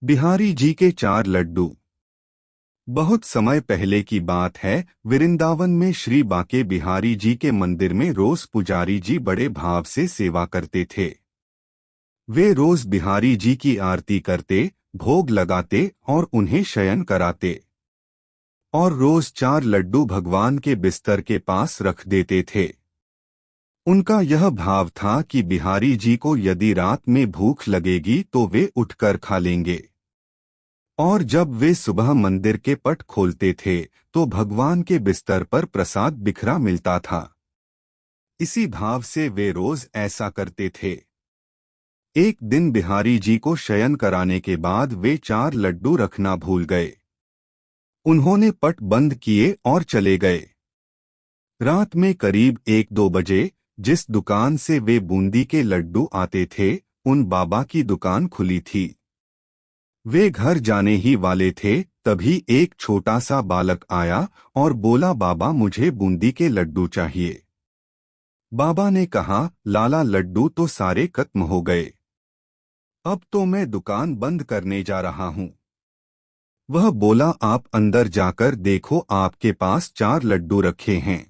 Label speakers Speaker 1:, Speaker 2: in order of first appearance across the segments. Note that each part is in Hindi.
Speaker 1: बिहारी जी के 4 लड्डू। बहुत समय पहले की बात है। वृंदावन में श्री बांके बिहारी जी के मंदिर में रोज पुजारी जी बड़े भाव से सेवा करते थे। वे रोज बिहारी जी की आरती करते, भोग लगाते और उन्हें शयन कराते। और रोज 4 लड्डू भगवान के बिस्तर के पास रख देते थे। उनका यह भाव था कि बिहारी जी को यदि रात में भूख लगेगी तो वे उठकर खा लेंगे। और जब वे सुबह मंदिर के पट खोलते थे तो भगवान के बिस्तर पर प्रसाद बिखरा मिलता था। इसी भाव से वे रोज ऐसा करते थे। एक दिन बिहारी जी को शयन कराने के बाद वे 4 लड्डू रखना भूल गए। उन्होंने पट बंद किए और चले गए। रात में करीब 1-2 बजे जिस दुकान से वे बूंदी के लड्डू आते थे, उन बाबा की दुकान खुली थी। वे घर जाने ही वाले थे, तभी एक छोटा सा बालक आया और बोला, बाबा मुझे बूंदी के लड्डू चाहिए। बाबा ने कहा, लाला लड्डू तो सारे खत्म हो गए। अब तो मैं दुकान बंद करने जा रहा हूँ। वह बोला, आप अंदर जाकर देखो, आपके पास 4 लड्डू रखे हैं।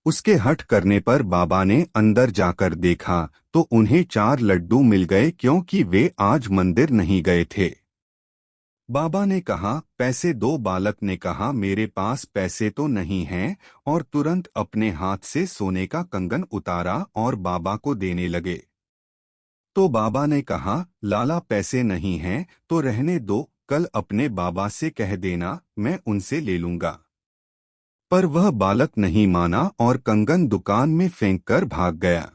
Speaker 1: उसके हट करने पर बाबा ने अंदर जाकर देखा तो उन्हें 4 लड्डू मिल गए, क्योंकि वे आज मंदिर नहीं गए थे। बाबा ने कहा, पैसे दो। बालक ने कहा, मेरे पास पैसे तो नहीं हैं, और तुरंत अपने हाथ से सोने का कंगन उतारा और बाबा को देने लगे। तो बाबा ने कहा, लाला पैसे नहीं हैं तो रहने दो, कल अपने बाबा से कह देना, मैं उनसे ले लूंगा। पर वह बालक नहीं माना और कंगन दुकान में फेंककर भाग गया।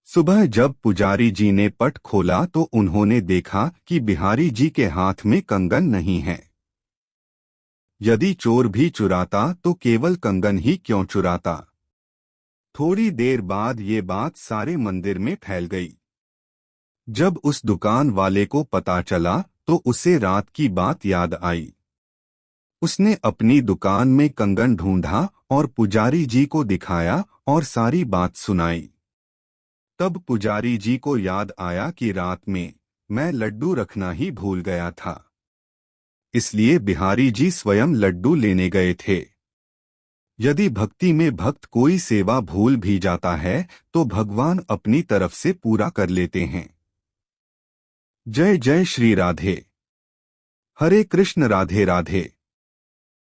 Speaker 1: सुबह जब पुजारी जी ने पट खोला तो उन्होंने देखा कि बिहारी जी के हाथ में कंगन नहीं है। यदि चोर भी चुराता तो केवल कंगन ही क्यों चुराता। थोड़ी देर बाद ये बात सारे मंदिर में फैल गई। जब उस दुकान वाले को पता चला तो उसे रात की बात याद आई। उसने अपनी दुकान में कंगन ढूंढा और पुजारी जी को दिखाया और सारी बात सुनाई। तब पुजारी जी को याद आया कि रात में मैं लड्डू रखना ही भूल गया था। इसलिए बिहारी जी स्वयं लड्डू लेने गए थे। यदि भक्ति में भक्त कोई सेवा भूल भी जाता है तो भगवान अपनी तरफ से पूरा कर लेते हैं। जय जय श्री राधे। हरे कृष्ण, राधे राधे।